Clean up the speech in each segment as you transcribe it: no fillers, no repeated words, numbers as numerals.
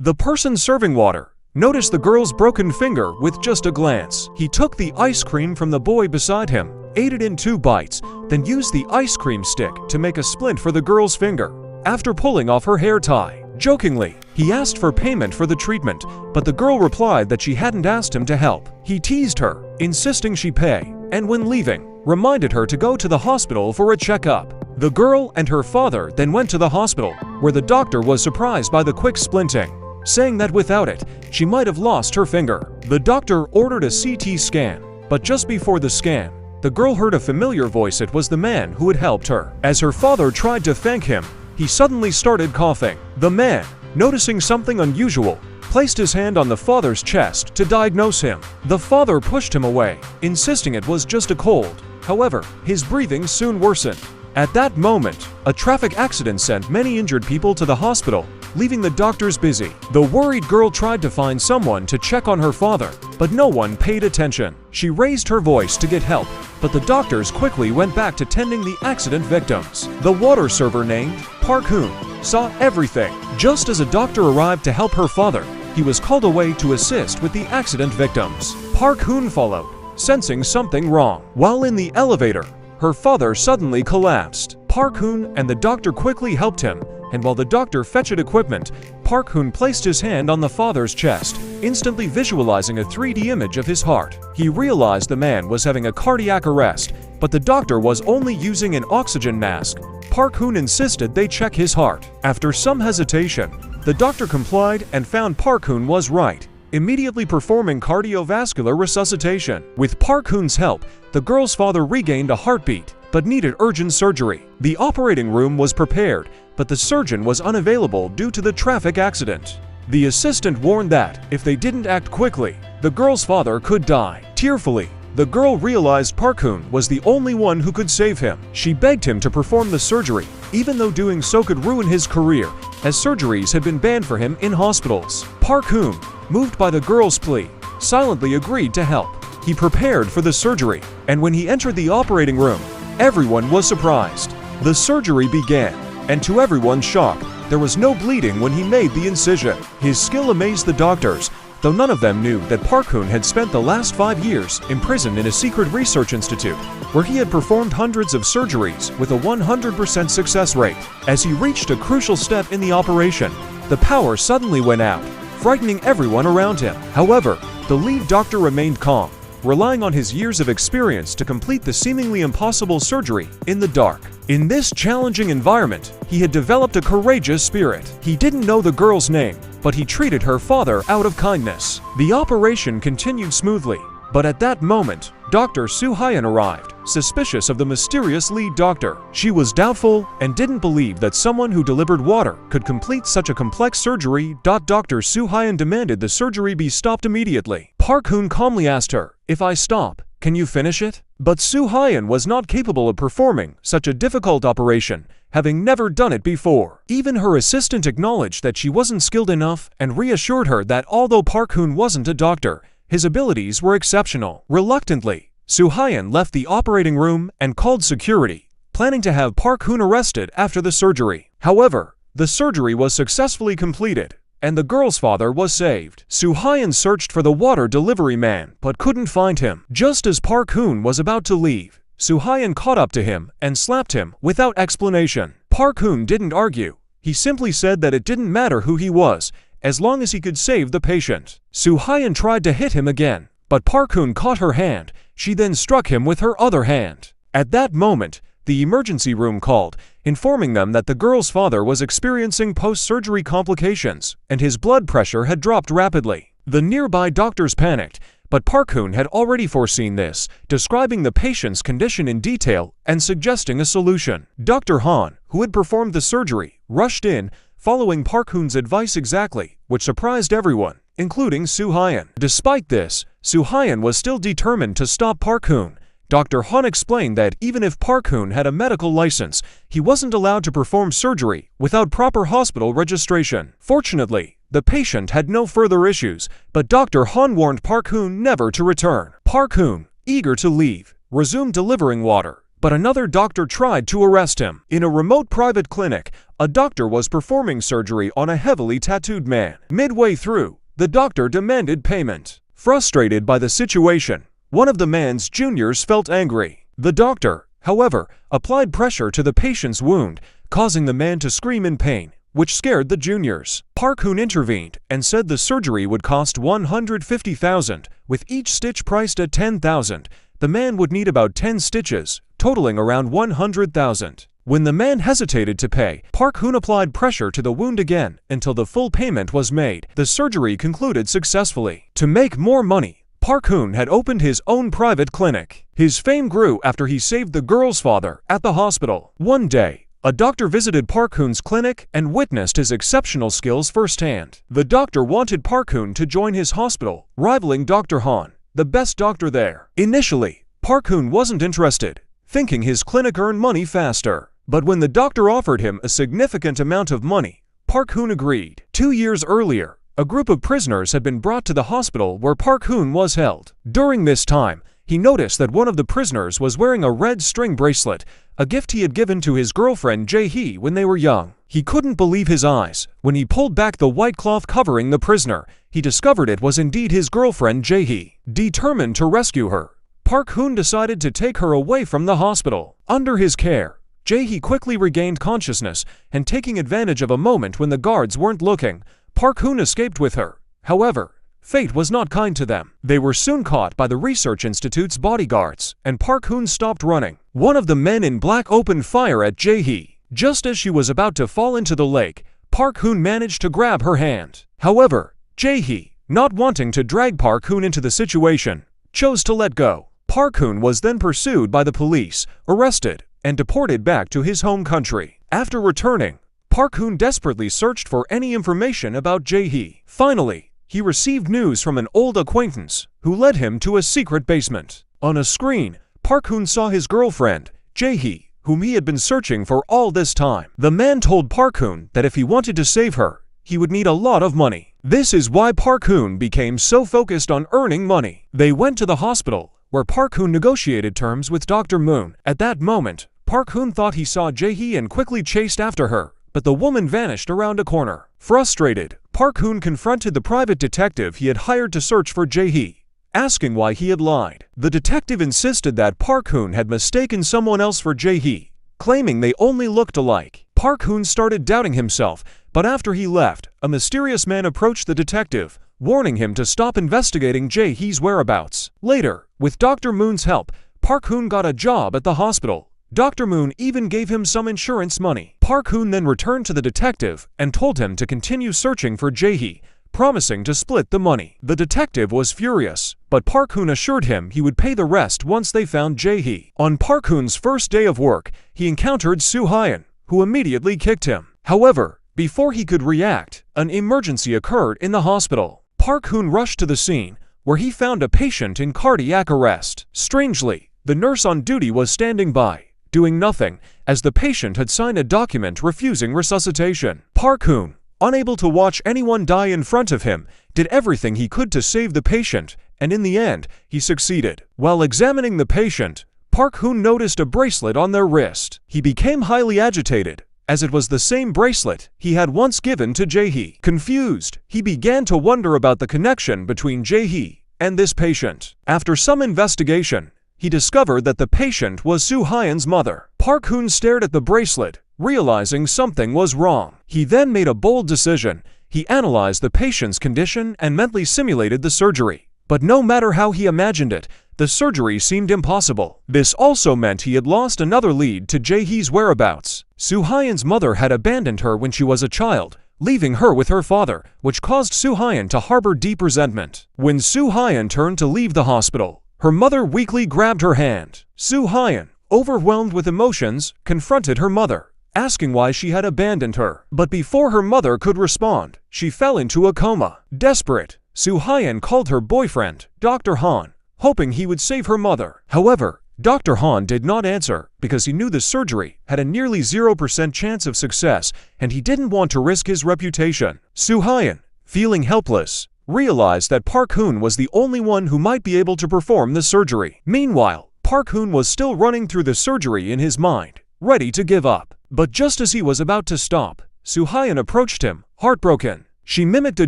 The person serving water noticed the girl's broken finger with just a glance. He took the ice cream from the boy beside him, ate it in 2 bites, then used the ice cream stick to make a splint for the girl's finger. After pulling off her hair tie, jokingly, he asked for payment for the treatment, but the girl replied that she hadn't asked him to help. He teased her, insisting she pay, and when leaving, reminded her to go to the hospital for a checkup. The girl and her father then went to the hospital, where the doctor was surprised by the quick splinting, saying that without it, she might have lost her finger. The doctor ordered a CT scan, but just before the scan, the girl heard a familiar voice. It was the man who had helped her. As her father tried to thank him, he suddenly started coughing. The man, noticing something unusual, placed his hand on the father's chest to diagnose him. The father pushed him away, insisting it was just a cold. However, his breathing soon worsened. At that moment, a traffic accident sent many injured people to the hospital, leaving the doctors busy. The worried girl tried to find someone to check on her father, but no one paid attention. She raised her voice to get help, but the doctors quickly went back to tending the accident victims. The water server named Park Hun saw everything. Just as a doctor arrived to help her father, he was called away to assist with the accident victims. Park Hun followed, sensing something wrong. While in the elevator, her father suddenly collapsed. Park Hun and the doctor quickly helped him, and while the doctor fetched equipment, Park Hun placed his hand on the father's chest, instantly visualizing a 3D image of his heart. He realized the man was having a cardiac arrest, but the doctor was only using an oxygen mask. Park Hun insisted they check his heart. After some hesitation, the doctor complied and found Park Hun was right, immediately performing cardiovascular resuscitation. With Park Hun's help, the girl's father regained a heartbeat, but needed urgent surgery. The operating room was prepared, but the surgeon was unavailable due to the traffic accident. The assistant warned that, if they didn't act quickly, the girl's father could die. Tearfully, the girl realized Park Hun was the only one who could save him. She begged him to perform the surgery, even though doing so could ruin his career, as surgeries had been banned for him in hospitals. Park Hun, moved by the girl's plea, silently agreed to help. He prepared for the surgery, and when he entered the operating room, everyone was surprised. The surgery began, and to everyone's shock, there was no bleeding when he made the incision. His skill amazed the doctors, though none of them knew that Park Hun had spent the last 5 years imprisoned in a secret research institute, where he had performed hundreds of surgeries with a 100% success rate. As he reached a crucial step in the operation, the power suddenly went out, frightening everyone around him. However, the lead doctor remained calm, relying on his years of experience to complete the seemingly impossible surgery in the dark. In this challenging environment, he had developed a courageous spirit. He didn't know the girl's name, but he treated her father out of kindness. The operation continued smoothly, but at that moment, Dr. Soo-hyun arrived, suspicious of the mysterious lead doctor. She was doubtful and didn't believe that someone who delivered water could complete such a complex surgery. Dr. Soo-hyun demanded the surgery be stopped immediately. Park Hun calmly asked her, "If I stop, can you finish it?" But Soo-hyun was not capable of performing such a difficult operation, having never done it before. Even her assistant acknowledged that she wasn't skilled enough and reassured her that although Park Hun wasn't a doctor, his abilities were exceptional. Reluctantly, Soo-hyun left the operating room and called security, planning to have Park Hun arrested after the surgery. However, the surgery was successfully completed, and the girl's father was saved. Soo-hyun searched for the water delivery man, but couldn't find him. Just as Park Hun was about to leave, Soo-hyun caught up to him and slapped him without explanation. Park Hun didn't argue. He simply said that it didn't matter who he was, as long as he could save the patient. Soo-hyun tried to hit him again, but Park Hun caught her hand. She then struck him with her other hand. At that moment, the emergency room called, informing them that the girl's father was experiencing post-surgery complications, and his blood pressure had dropped rapidly. The nearby doctors panicked, but Park Hun had already foreseen this, describing the patient's condition in detail and suggesting a solution. Dr. Han, who had performed the surgery, rushed in, following Park Hun's advice exactly, which surprised everyone, including Soo-hyun. Despite this, Soo-hyun was still determined to stop Park Hun. Dr. Han explained that even if Park Hun had a medical license, he wasn't allowed to perform surgery without proper hospital registration. Fortunately, the patient had no further issues, but Dr. Han warned Park Hun never to return. Park Hun, eager to leave, resumed delivering water, but another doctor tried to arrest him. In a remote private clinic, a doctor was performing surgery on a heavily tattooed man. Midway through, the doctor demanded payment. Frustrated by the situation, one of the man's juniors felt angry. The doctor, however, applied pressure to the patient's wound, causing the man to scream in pain, which scared the juniors. Park Hun intervened and said the surgery would cost $150,000, with each stitch priced at $10,000. The man would need about 10 stitches, totaling around $100,000. When the man hesitated to pay, Park Hun applied pressure to the wound again until the full payment was made. The surgery concluded successfully. To make more money, Park Hun had opened his own private clinic. His fame grew after he saved the girl's father at the hospital. One day, a doctor visited Park Hun's clinic and witnessed his exceptional skills firsthand. The doctor wanted Park Hun to join his hospital, rivaling Dr. Han, the best doctor there. Initially, Park Hun wasn't interested, thinking his clinic earned money faster. But when the doctor offered him a significant amount of money, Park Hun agreed. 2 years earlier, a group of prisoners had been brought to the hospital where Park Hun was held. During this time, he noticed that one of the prisoners was wearing a red string bracelet, a gift he had given to his girlfriend Jae-hee when they were young. He couldn't believe his eyes. When he pulled back the white cloth covering the prisoner, he discovered it was indeed his girlfriend Jae-hee. Determined to rescue her, Park Hun decided to take her away from the hospital. Under his care, Jae-hee quickly regained consciousness, and taking advantage of a moment when the guards weren't looking, Park Hun escaped with her. However, fate was not kind to them. They were soon caught by the research institute's bodyguards, and Park Hun stopped running. One of the men in black opened fire at Jae-hee. Just as she was about to fall into the lake, Park Hun managed to grab her hand. However, Jae-hee, not wanting to drag Park Hun into the situation, chose to let go. Park Hun was then pursued by the police, arrested, and deported back to his home country. After returning, Park Hun desperately searched for any information about Jae-hee. Finally, he received news from an old acquaintance who led him to a secret basement. On a screen, Park Hun saw his girlfriend, Jae-hee, whom he had been searching for all this time. The man told Park Hun that if he wanted to save her, he would need a lot of money. This is why Park Hun became so focused on earning money. They went to the hospital, where Park Hun negotiated terms with Dr. Moon. At that moment, Park Hun thought he saw Jae-hee and quickly chased after her, but the woman vanished around a corner. Frustrated, Park Hun confronted the private detective he had hired to search for Jae-hee, asking why he had lied. The detective insisted that Park Hun had mistaken someone else for Jae-hee, claiming they only looked alike. Park Hun started doubting himself, but after he left, a mysterious man approached the detective, warning him to stop investigating Jae-hee's whereabouts. Later, with Dr. Moon's help, Park Hun got a job at the hospital. Dr. Moon even gave him some insurance money. Park Hun then returned to the detective and told him to continue searching for Jae-hee, promising to split the money. The detective was furious, but Park Hun assured him he would pay the rest once they found Jae-hee. On Park Hun's first day of work, he encountered Soo-hyun, who immediately kicked him. However, before he could react, an emergency occurred in the hospital. Park Hun rushed to the scene, where he found a patient in cardiac arrest. Strangely, the nurse on duty was standing by, doing nothing, as the patient had signed a document refusing resuscitation. Park Hun, unable to watch anyone die in front of him, did everything he could to save the patient, and in the end, he succeeded. While examining the patient, Park Hun noticed a bracelet on their wrist. He became highly agitated, as it was the same bracelet he had once given to Jae-hee. Confused, he began to wonder about the connection between Jae-hee and this patient. After some investigation, he discovered that the patient was Soo-hyun's mother. Park Hun stared at the bracelet, realizing something was wrong. He then made a bold decision. He analyzed the patient's condition and mentally simulated the surgery. But no matter how he imagined it, the surgery seemed impossible. This also meant he had lost another lead to Jae-hee's whereabouts. Soo-hyun's mother had abandoned her when she was a child, leaving her with her father, which caused Soo-hyun to harbor deep resentment. When Soo-hyun turned to leave the hospital, her mother weakly grabbed her hand. Soo-hyun, overwhelmed with emotions, confronted her mother, asking why she had abandoned her. But before her mother could respond, she fell into a coma. Desperate, Soo-hyun called her boyfriend, Dr. Han, hoping he would save her mother. However, Dr. Han did not answer because he knew the surgery had a nearly 0% chance of success, and he didn't want to risk his reputation. Soo-hyun, feeling helpless, realized that Park Hun was the only one who might be able to perform the surgery. Meanwhile, Park Hun was still running through the surgery in his mind, ready to give up. But just as he was about to stop, Soo-hyun approached him, heartbroken. She mimicked a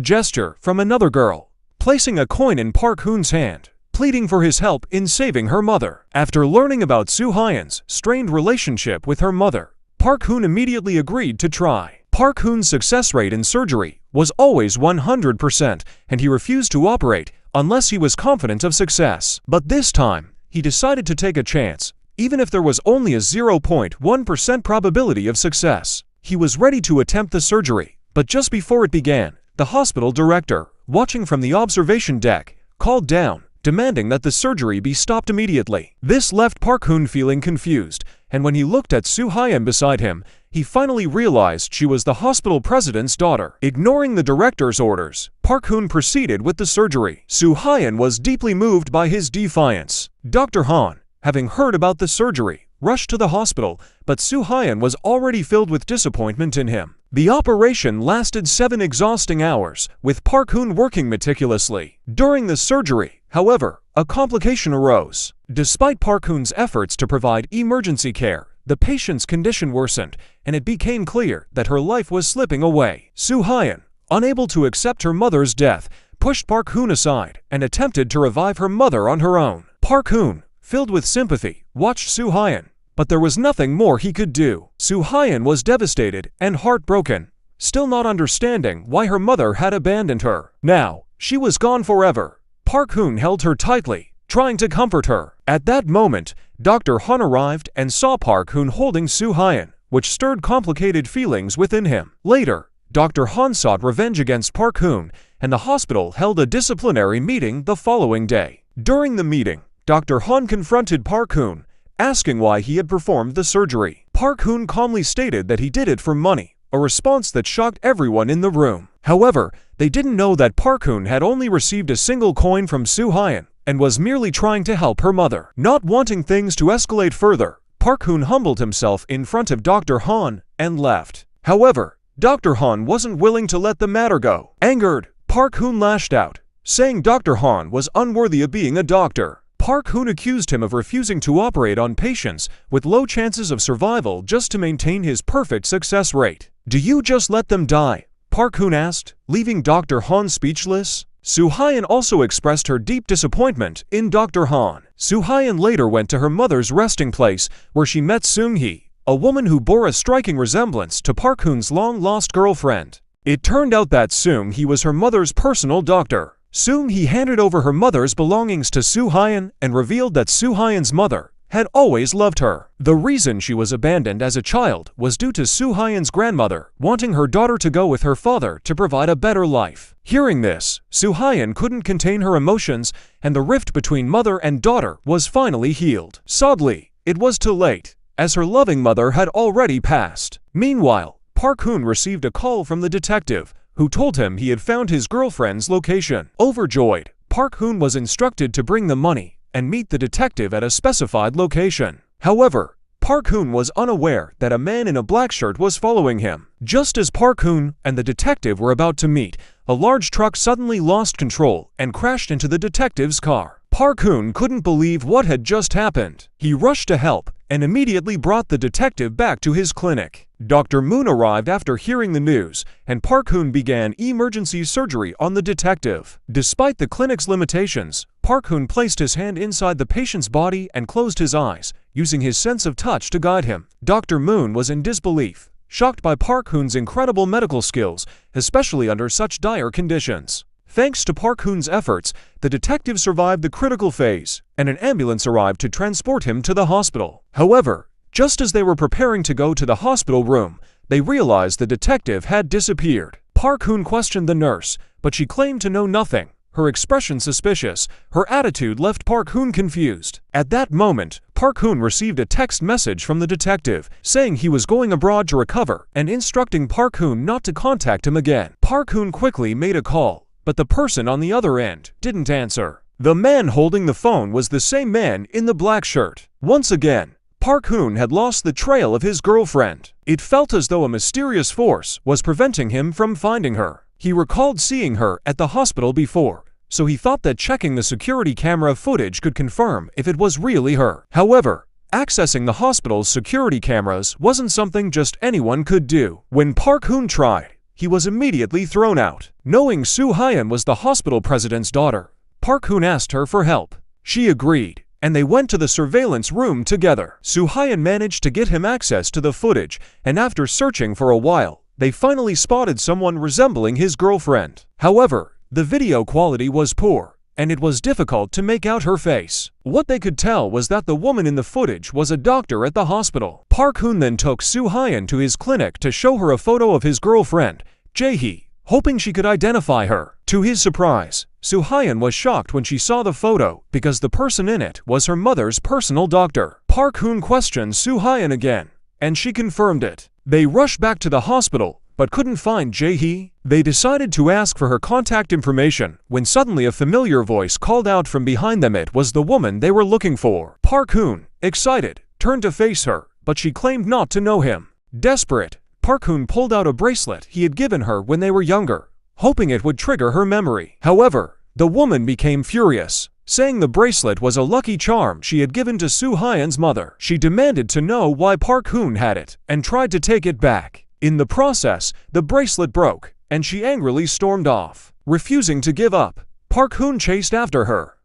gesture from another girl, placing a coin in Park Hun's hand, pleading for his help in saving her mother. After learning about Soo-hyun's strained relationship with her mother, Park Hun immediately agreed to try. Park Hun's success rate in surgery was always 100%, and he refused to operate unless he was confident of success. But this time, he decided to take a chance, even if there was only a 0.1% probability of success. He was ready to attempt the surgery, but just before it began, the hospital director, watching from the observation deck, called down, demanding that the surgery be stopped immediately. This left Park Hun feeling confused, and when he looked at Soo-hyun beside him, he finally realized she was the hospital president's daughter. Ignoring the director's orders, Park Hun proceeded with the surgery. Soo-hyun was deeply moved by his defiance. Dr. Han, having heard about the surgery, rushed to the hospital, but Soo-hyun was already filled with disappointment in him. The operation lasted 7 exhausting hours, with Park Hun working meticulously. During the surgery, however, a complication arose. Despite Park Hun's efforts to provide emergency care, the patient's condition worsened, and it became clear that her life was slipping away. Soo-hyun, unable to accept her mother's death, pushed Park Hun aside and attempted to revive her mother on her own. Park Hun, filled with sympathy, watched Soo-hyun, but there was nothing more he could do. Soo-hyun was devastated and heartbroken, still not understanding why her mother had abandoned her. Now, she was gone forever. Park Hun held her tightly, trying to comfort her. At that moment, Dr. Han arrived and saw Park Hun holding Soo-hyun, which stirred complicated feelings within him. Later, Dr. Han sought revenge against Park Hun, and the hospital held a disciplinary meeting the following day. During the meeting, Dr. Han confronted Park Hun, asking why he had performed the surgery. Park Hun calmly stated that he did it for money, a response that shocked everyone in the room. However, they didn't know that Park Hun had only received a single coin from Soo-hyun and was merely trying to help her mother. Not wanting things to escalate further, Park Hun humbled himself in front of Dr. Han and left. However, Dr. Han wasn't willing to let the matter go. Angered, Park Hun lashed out, saying Dr. Han was unworthy of being a doctor. Park Hun accused him of refusing to operate on patients with low chances of survival just to maintain his perfect success rate. "Do you just let them die?" Park Hun asked, leaving Dr. Han speechless. Soo-hyun also expressed her deep disappointment in Dr. Han. Soo-hyun later went to her mother's resting place, where she met Seung-hee, a woman who bore a striking resemblance to Park Hun's long-lost girlfriend. It turned out that Seung-hee was her mother's personal doctor. Seung-hee handed over her mother's belongings to Soo-hyun and revealed that Soo-hyun's mother had always loved her. The reason she was abandoned as a child was due to Soo-hyun's grandmother wanting her daughter to go with her father to provide a better life. Hearing this, Soo-hyun couldn't contain her emotions, and the rift between mother and daughter was finally healed. Sadly, it was too late, as her loving mother had already passed. Meanwhile, Park Hun received a call from the detective, who told him he had found his girlfriend's location. Overjoyed, Park Hun was instructed to bring the money and meet the detective at a specified location. However, Park Hun was unaware that a man in a black shirt was following him. Just as Park Hun and the detective were about to meet, a large truck suddenly lost control and crashed into the detective's car. Park Hun couldn't believe what had just happened. He rushed to help and immediately brought the detective back to his clinic. Dr. Moon arrived after hearing the news, and Park Hun began emergency surgery on the detective. Despite the clinic's limitations, Park Hun placed his hand inside the patient's body and closed his eyes, using his sense of touch to guide him. Dr. Moon was in disbelief, shocked by Park Hun's incredible medical skills, especially under such dire conditions. Thanks to Park Hun's efforts, the detective survived the critical phase, and an ambulance arrived to transport him to the hospital. However, just as they were preparing to go to the hospital room, they realized the detective had disappeared. Park Hun questioned the nurse, but she claimed to know nothing. Her expression suspicious, her attitude left Park Hun confused. At that moment, Park Hun received a text message from the detective, saying he was going abroad to recover and instructing Park Hun not to contact him again. Park Hun quickly made a call, but the person on the other end didn't answer. The man holding the phone was the same man in the black shirt. Once again, Park Hun had lost the trail of his girlfriend. It felt as though a mysterious force was preventing him from finding her. He recalled seeing her at the hospital before, so he thought that checking the security camera footage could confirm if it was really her. However, accessing the hospital's security cameras wasn't something just anyone could do. When Park Hun tried, he was immediately thrown out. Knowing Soo-hyun was the hospital president's daughter, Park Hun asked her for help. She agreed, and they went to the surveillance room together. Soo-hyun managed to get him access to the footage, and after searching for a while, they finally spotted someone resembling his girlfriend. However, the video quality was poor, and it was difficult to make out her face. What they could tell was that the woman in the footage was a doctor at the hospital. Park Hun then took Soo-hyun to his clinic to show her a photo of his girlfriend, Jae-hee, hoping she could identify her. To his surprise, Soo-hyun was shocked when she saw the photo because the person in it was her mother's personal doctor. Park Hun questioned Soo-hyun again, and she confirmed it. They rushed back to the hospital, but couldn't find Jae-hee. They decided to ask for her contact information when suddenly a familiar voice called out from behind them. It was the woman they were looking for. Park Hun, excited, turned to face her, but she claimed not to know him. Desperate, Park Hun pulled out a bracelet he had given her when they were younger, hoping it would trigger her memory. However, the woman became furious, saying the bracelet was a lucky charm she had given to Soo-hyun's mother. She demanded to know why Park Hun had it and tried to take it back. In the process, the bracelet broke, and she angrily stormed off. Refusing to give up, Park Hun chased after her.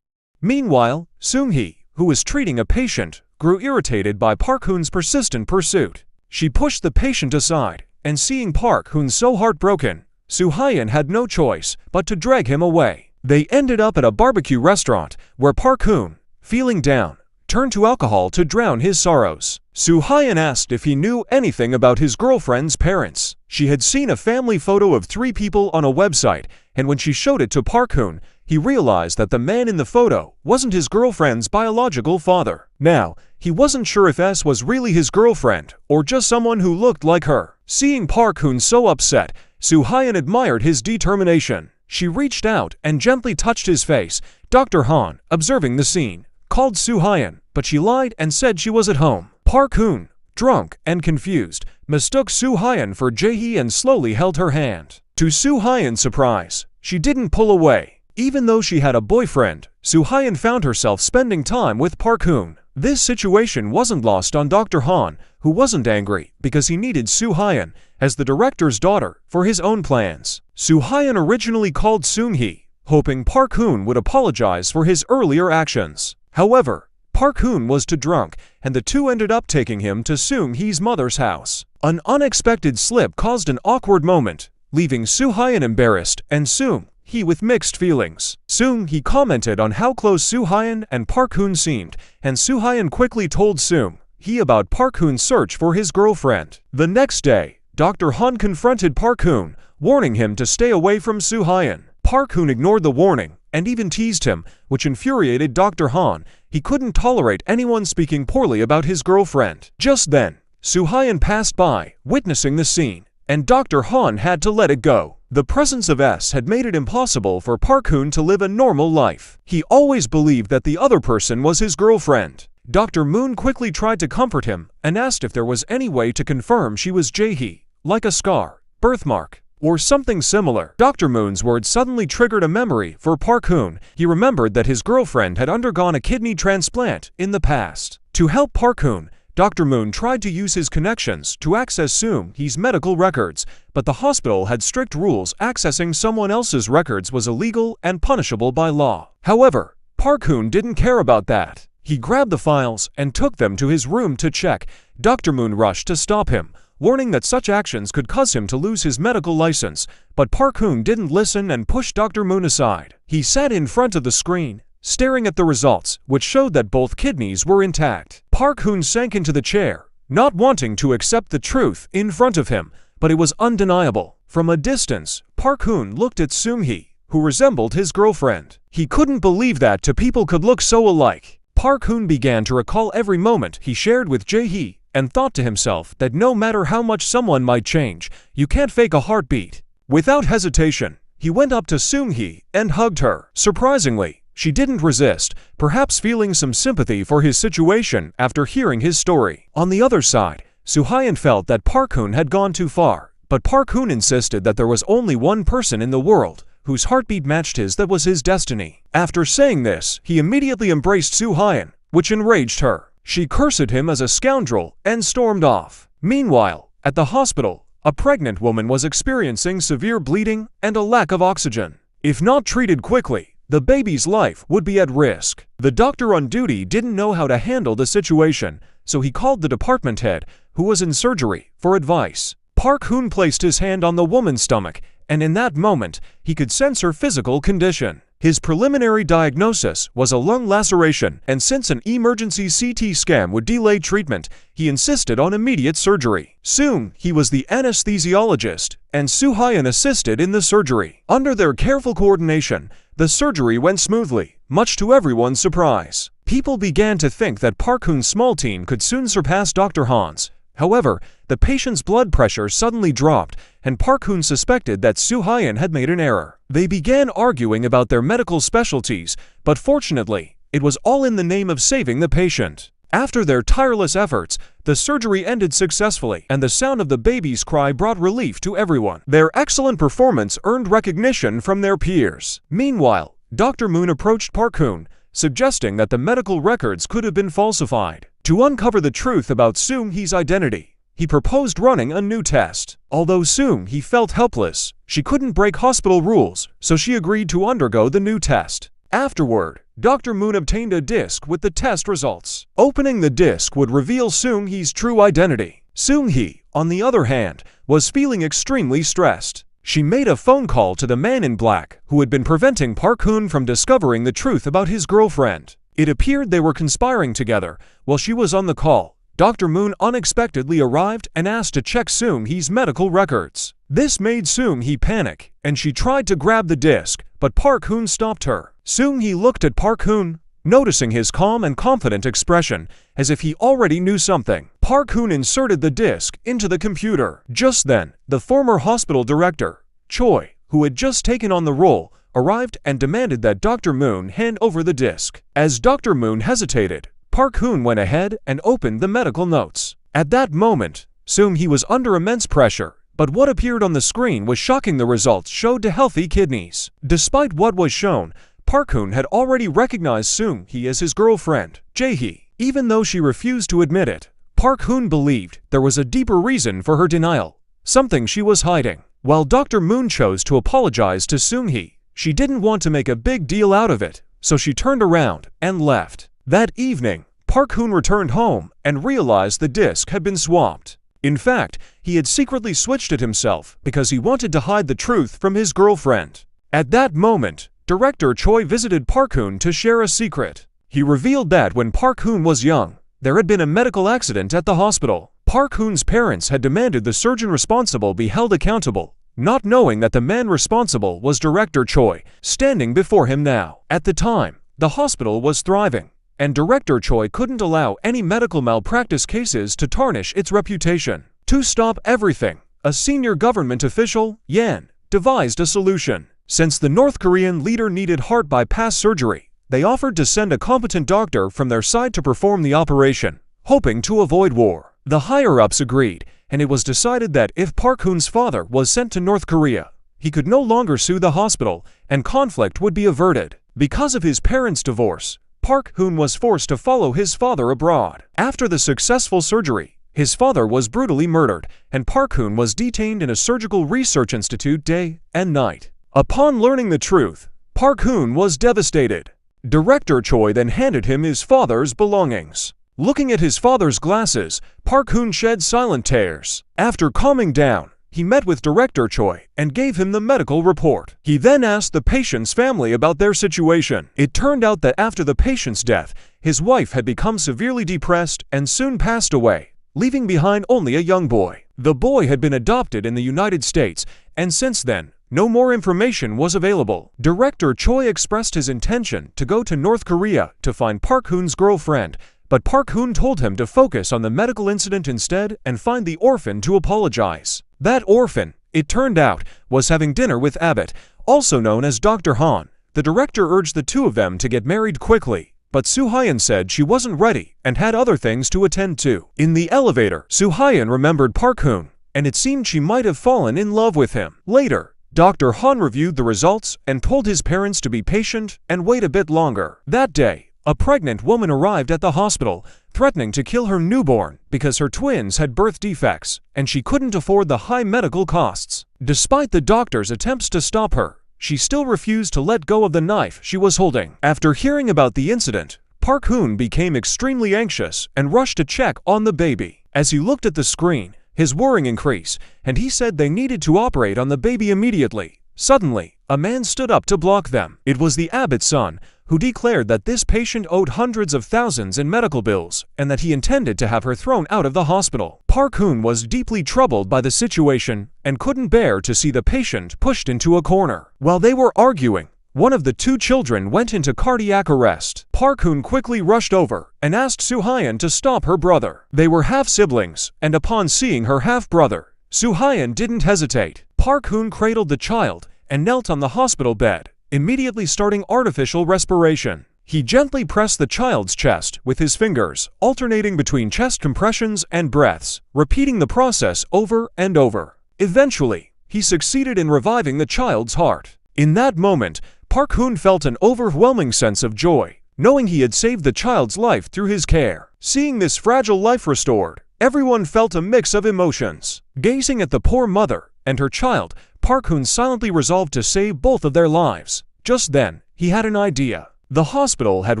Meanwhile, Seung-hee, who was treating a patient, grew irritated by Park Hun's persistent pursuit. She pushed the patient aside, and seeing Park Hun so heartbroken, Soo-hyun had no choice but to drag him away. They ended up at a barbecue restaurant where Park Hun, feeling down, turned to alcohol to drown his sorrows. Soo-hyun asked if he knew anything about his girlfriend's parents. She had seen a family photo of 3 people on a website, and when she showed it to Park Hun, he realized that the man in the photo wasn't his girlfriend's biological father. Now, he wasn't sure if S was really his girlfriend or just someone who looked like her. Seeing Park Hun so upset, Soo-hyun admired his determination. She reached out and gently touched his face. Dr. Han, observing the scene, called Soo-hyun, but she lied and said she was at home. Park Hun, drunk and confused, mistook Soo-hyun for Jae-hee and slowly held her hand. To Soo-hyun's surprise, she didn't pull away. Even though she had a boyfriend, Soo-hyun found herself spending time with Park Hun. This situation wasn't lost on Dr. Han, who wasn't angry because he needed Soo-hyun as the director's daughter for his own plans. Soo-hyun originally called Seung-hee, hoping Park Hun would apologize for his earlier actions. However, Park Hun was too drunk, and the two ended up taking him to Seung-hee's mother's house. An unexpected slip caused an awkward moment, leaving Soo-hyun embarrassed and Seung-hee with mixed feelings. Seung-hee commented on how close Soo-hyun and Park Hun seemed, and Soo-hyun quickly told Seung-hee about Park Hun's search for his girlfriend. The next day, Dr. Han confronted Park Hun, warning him to stay away from Soo-hyun. Park Hun ignored the warning and even teased him, which infuriated Dr. Han. He couldn't tolerate anyone speaking poorly about his girlfriend. Just then, Soo-hyun passed by, witnessing the scene, and Dr. Han had to let it go. The presence of S had made it impossible for Park Hun to live a normal life. He always believed that the other person was his girlfriend. Dr. Moon quickly tried to comfort him and asked if there was any way to confirm she was Jae-hee, like a scar, birthmark, or something similar. Dr. Moon's words suddenly triggered a memory for Park Hun. He remembered that his girlfriend had undergone a kidney transplant in the past. To help Park Hun, Dr. Moon tried to use his connections to access Seung-hee's medical records, but the hospital had strict rules. Accessing someone else's records was illegal and punishable by law. However, Park Hun didn't care about that. He grabbed the files and took them to his room to check. Dr. Moon rushed to stop him, warning that such actions could cause him to lose his medical license, but Park Hun didn't listen and pushed Dr. Moon aside. He sat in front of the screen, staring at the results, which showed that both kidneys were intact. Park Hun sank into the chair, not wanting to accept the truth in front of him, but it was undeniable. From a distance, Park Hun looked at Seung-hee, who resembled his girlfriend. He couldn't believe that two people could look so alike. Park Hun began to recall every moment he shared with Jae-hee, and thought to himself that no matter how much someone might change, you can't fake a heartbeat. Without hesitation, he went up to Seung-hee and hugged her. Surprisingly, she didn't resist, perhaps feeling some sympathy for his situation after hearing his story. On the other side, Soo-hyun felt that Park Hun had gone too far, but Park Hun insisted that there was only one person in the world whose heartbeat matched his. That was his destiny. After saying this, he immediately embraced Soo-hyun, which enraged her. She cursed him as a scoundrel and stormed off. Meanwhile, at the hospital, a pregnant woman was experiencing severe bleeding and a lack of oxygen. If not treated quickly, the baby's life would be at risk. The doctor on duty didn't know how to handle the situation, so he called the department head, who was in surgery, for advice. Park Hun placed his hand on the woman's stomach, and in that moment, he could sense her physical condition. His preliminary diagnosis was a lung laceration, and since an emergency CT scan would delay treatment, he insisted on immediate surgery. Soon, he was the anesthesiologist, and Soo-hyun assisted in the surgery. Under their careful coordination, the surgery went smoothly, much to everyone's surprise. People began to think that Park Hun's small team could soon surpass Dr. Han's. However, the patient's blood pressure suddenly dropped, and Park Hun suspected that Soo-hyun had made an error. They began arguing about their medical specialties, but fortunately, it was all in the name of saving the patient. After their tireless efforts, the surgery ended successfully, and the sound of the baby's cry brought relief to everyone. Their excellent performance earned recognition from their peers. Meanwhile, Dr. Moon approached Park Hun, suggesting that the medical records could have been falsified. To uncover the truth about Soo-hee's identity, he proposed running a new test. Although Soo-hee felt helpless, she couldn't break hospital rules, so she agreed to undergo the new test. Afterward, Dr. Moon obtained a disc with the test results. Opening the disc would reveal Soo-hee's true identity. Soo-hee, on the other hand, was feeling extremely stressed. She made a phone call to the man in black, who had been preventing Park Hun from discovering the truth about his girlfriend. It appeared they were conspiring together. While she was on the call, Dr. Moon unexpectedly arrived and asked to check Soo-hee's medical records. This made Soo-hee panic, and she tried to grab the disc, but Park Hun stopped her. Soo-hee looked at Park Hun, noticing his calm and confident expression, as if he already knew something. Park Hun inserted the disc into the computer. Just then, the former hospital director, Choi, who had just taken on the role, arrived and demanded that Dr. Moon hand over the disc. As Dr. Moon hesitated, Park Hun went ahead and opened the medical notes. At that moment, Soo-hee was under immense pressure, but what appeared on the screen was shocking. The results showed healthy kidneys. Despite what was shown, Park Hun had already recognized Soo-hee as his girlfriend, Jae-hee. Even though she refused to admit it, Park Hun believed there was a deeper reason for her denial, something she was hiding. While Dr. Moon chose to apologize to Soo-hee, she didn't want to make a big deal out of it, so she turned around and left. That evening, Park Hun returned home and realized the disc had been swapped. In fact, he had secretly switched it himself because he wanted to hide the truth from his girlfriend. At that moment, Director Choi visited Park Hun to share a secret. He revealed that when Park Hun was young, there had been a medical accident at the hospital. Park Hun's parents had demanded the surgeon responsible be held accountable, not knowing that the man responsible was Director Choi, standing before him now. At the time, the hospital was thriving, and Director Choi couldn't allow any medical malpractice cases to tarnish its reputation. To stop everything, a senior government official, Yan, devised a solution. Since the North Korean leader needed heart bypass surgery, they offered to send a competent doctor from their side to perform the operation, hoping to avoid war. The higher-ups agreed, and it was decided that if Park Hun's father was sent to North Korea, he could no longer sue the hospital, and conflict would be averted. Because of his parents' divorce, Park Hun was forced to follow his father abroad. After the successful surgery, his father was brutally murdered, and Park Hun was detained in a surgical research institute day and night. Upon learning the truth, Park Hun was devastated. Director Choi then handed him his father's belongings. Looking at his father's glasses, Park Hun shed silent tears. After calming down, he met with Director Choi and gave him the medical report. He then asked the patient's family about their situation. It turned out that after the patient's death, his wife had become severely depressed and soon passed away, leaving behind only a young boy. The boy had been adopted in the United States, and since then, no more information was available. Director Choi expressed his intention to go to North Korea to find Park Hun's girlfriend, but Park Hun told him to focus on the medical incident instead and find the orphan to apologize. That orphan, it turned out, was having dinner with Abbott, also known as Dr. Han. The director urged the two of them to get married quickly, but Soo-hyun said she wasn't ready and had other things to attend to. In the elevator, Soo-hyun remembered Park Hun, and it seemed she might have fallen in love with him. Later, Dr. Han reviewed the results and told his parents to be patient and wait a bit longer. That day, a pregnant woman arrived at the hospital, threatening to kill her newborn because her twins had birth defects and she couldn't afford the high medical costs. Despite the doctor's attempts to stop her, she still refused to let go of the knife she was holding. After hearing about the incident, Park Hun became extremely anxious and rushed to check on the baby. As he looked at the screen, his worrying increased, and he said they needed to operate on the baby immediately. Suddenly, a man stood up to block them. It was the abbot's son, who declared that this patient owed hundreds of thousands in medical bills and that he intended to have her thrown out of the hospital. Park Hun was deeply troubled by the situation and couldn't bear to see the patient pushed into a corner. While they were arguing, one of the two children went into cardiac arrest. Park Hun quickly rushed over and asked Soo-hyun to stop her brother. They were half-siblings, and upon seeing her half-brother, Soo-hyun didn't hesitate. Park Hun cradled the child and knelt on the hospital bed, immediately starting artificial respiration. He gently pressed the child's chest with his fingers, alternating between chest compressions and breaths, repeating the process over and over. Eventually, he succeeded in reviving the child's heart. In that moment, Park Hun felt an overwhelming sense of joy, knowing he had saved the child's life through his care. Seeing this fragile life restored, everyone felt a mix of emotions. Gazing at the poor mother and her child, Park Hun silently resolved to save both of their lives. Just then, he had an idea. The hospital had